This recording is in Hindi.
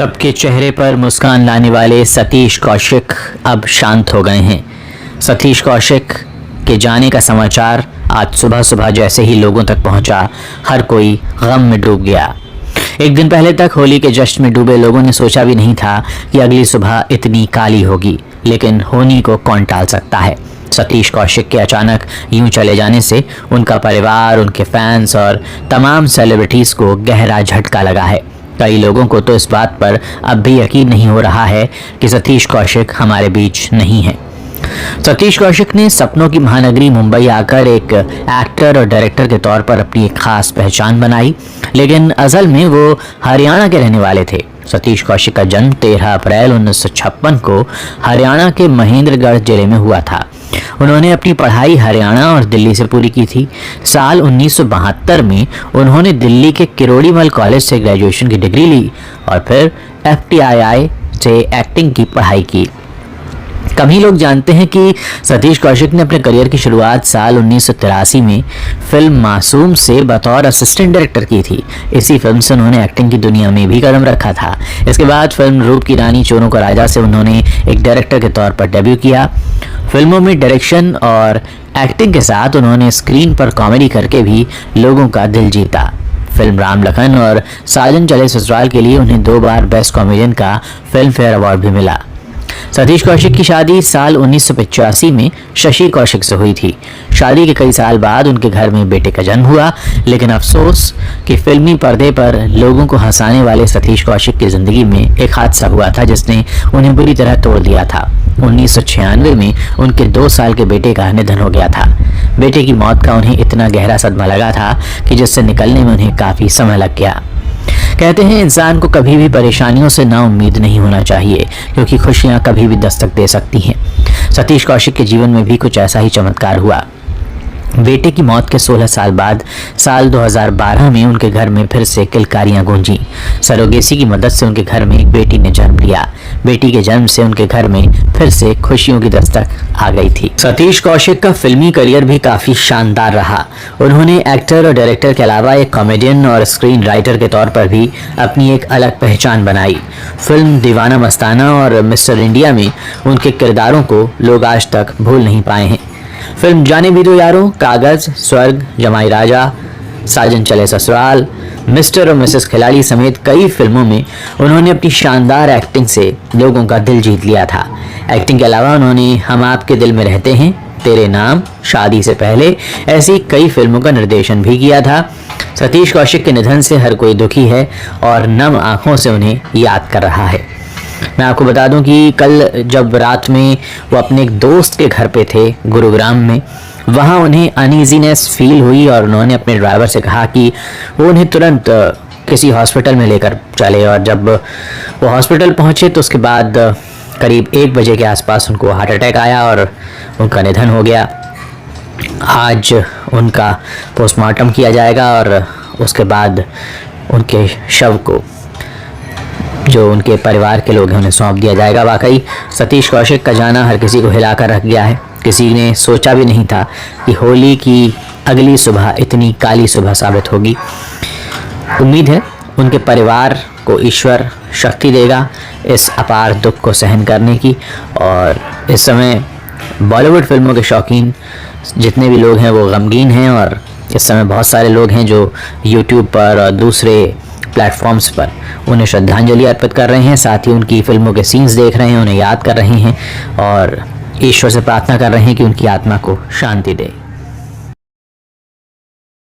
सबके चेहरे पर मुस्कान लाने वाले सतीश कौशिक अब शांत हो गए हैं। सतीश कौशिक के जाने का समाचार आज सुबह सुबह जैसे ही लोगों तक पहुंचा, हर कोई गम में डूब गया। एक दिन पहले तक होली के जश्न में डूबे लोगों ने सोचा भी नहीं था कि अगली सुबह इतनी काली होगी, लेकिन होनी को कौन टाल सकता है। सतीश कौशिक के अचानक यूं चले जाने से उनका परिवार, उनके फैंस और तमाम सेलिब्रिटीज़ को गहरा झटका लगा है। कई लोगों को तो इस बात पर अब भी यकीन नहीं हो रहा है कि सतीश कौशिक हमारे बीच नहीं है। सतीश कौशिक ने सपनों की महानगरी मुंबई आकर एक एक्टर और डायरेक्टर के तौर पर अपनी एक खास पहचान बनाई, लेकिन असल में वो हरियाणा के रहने वाले थे। सतीश कौशिक का जन्म 13 अप्रैल 1956 को हरियाणा के महेंद्रगढ़ जिले में हुआ था। उन्होंने अपनी पढ़ाई हरियाणा और दिल्ली से पूरी की थी। साल 1972 में उन्होंने दिल्ली के किरोड़ीमल कॉलेज से ग्रेजुएशन की डिग्री ली और फिर FTII से एक्टिंग की पढ़ाई की। कम ही लोग जानते हैं कि सतीश कौशिक ने अपने करियर की शुरुआत साल 1983 में फिल्म मासूम से बतौर असिस्टेंट डायरेक्टर की थी। इसी फिल्म से उन्होंने एक्टिंग की दुनिया में भी कदम रखा था। इसके बाद फिल्म रूप की रानी चोरों का राजा से उन्होंने एक डायरेक्टर के तौर पर डेब्यू किया। फिल्मों में डायरेक्शन और एक्टिंग के साथ उन्होंने स्क्रीन पर कॉमेडी करके भी लोगों का दिल जीता। फिल्म राम लखन और साजन चले ससुराल के लिए उन्हें 2 बार बेस्ट कॉमेडियन का फिल्म फेयर अवार्ड भी मिला। सतीश कौशिक की शादी साल 1985 में शशि कौशिक से हुई थी। शादी के कई साल बाद उनके घर में बेटे का जन्म हुआ, लेकिन अफसोस कि फिल्मी पर्दे पर लोगों को हंसाने वाले सतीश कौशिक की जिंदगी में एक हादसा हुआ था जिसने उन्हें बुरी तरह तोड़ दिया था। 1996 में उनके 2 साल के बेटे का निधन हो गया था। बेटे की मौत का उन्हें इतना गहरा सदमा लगा था कि जिससे निकलने में उन्हें काफी समय लग गया। कहते हैं इंसान को कभी भी परेशानियों से ना उम्मीद नहीं होना चाहिए, क्योंकि खुशियां कभी भी दस्तक दे सकती हैं। सतीश कौशिक के जीवन में भी कुछ ऐसा ही चमत्कार हुआ। बेटे की मौत के 16 साल बाद साल 2012 में उनके घर में फिर से किलकारियां गूंजी। सरोगेसी की मदद से उनके घर में एक बेटी ने जन्म लिया। बेटी के जन्म से उनके घर में फिर से खुशियों की दस्तक आ गई थी। सतीश कौशिक का फिल्मी करियर भी काफी शानदार रहा। उन्होंने एक्टर और डायरेक्टर के अलावा एक कॉमेडियन और स्क्रीन राइटर के तौर पर भी अपनी एक अलग पहचान बनाई। फिल्म दीवाना मस्ताना और मिस्टर इंडिया में उनके किरदारों को लोग आज तक भूल नहीं पाए हैं। फिल्म जाने भी दो यारों, कागज, स्वर्ग, जमाई राजा, साजन चले ससुराल, मिस्टर और मिसेस खिलाड़ी समेत कई फिल्मों में उन्होंने अपनी शानदार एक्टिंग से लोगों का दिल जीत लिया था। एक्टिंग के अलावा उन्होंने हम आपके दिल में रहते हैं, तेरे नाम, शादी से पहले ऐसी कई फिल्मों का निर्देशन भी किया था। सतीश कौशिक के निधन से हर कोई दुखी है और नम आंखों से उन्हें याद कर रहा है। मैं आपको बता दूं कि कल जब रात में वो अपने एक दोस्त के घर पे थे गुरुग्राम में, वहाँ उन्हें अनईजीनेस फील हुई और उन्होंने अपने ड्राइवर से कहा कि वो उन्हें तुरंत किसी हॉस्पिटल में लेकर चले। और जब वो हॉस्पिटल पहुँचे तो उसके बाद करीब 1 बजे के आसपास उनको हार्ट अटैक आया और उनका निधन हो गया। आज उनका पोस्टमार्टम किया जाएगा और उसके बाद उनके शव को जो उनके परिवार के लोग हैं उन्हें सौंप दिया जाएगा। वाकई सतीश कौशिक का जाना हर किसी को हिलाकर रख गया है। किसी ने सोचा भी नहीं था कि होली की अगली सुबह इतनी काली सुबह साबित होगी। उम्मीद है उनके परिवार को ईश्वर शक्ति देगा इस अपार दुख को सहन करने की। और इस समय बॉलीवुड फिल्मों के शौकीन जितने भी लोग हैं वो गमगीन हैं और इस समय बहुत सारे लोग हैं जो यूट्यूब पर और दूसरे प्लेटफॉर्म्स पर उन्हें श्रद्धांजलि अर्पित कर रहे हैं। साथ ही उनकी फिल्मों के सीन्स देख रहे हैं, उन्हें याद कर रहे हैं और ईश्वर से प्रार्थना कर रहे हैं कि उनकी आत्मा को शांति दे।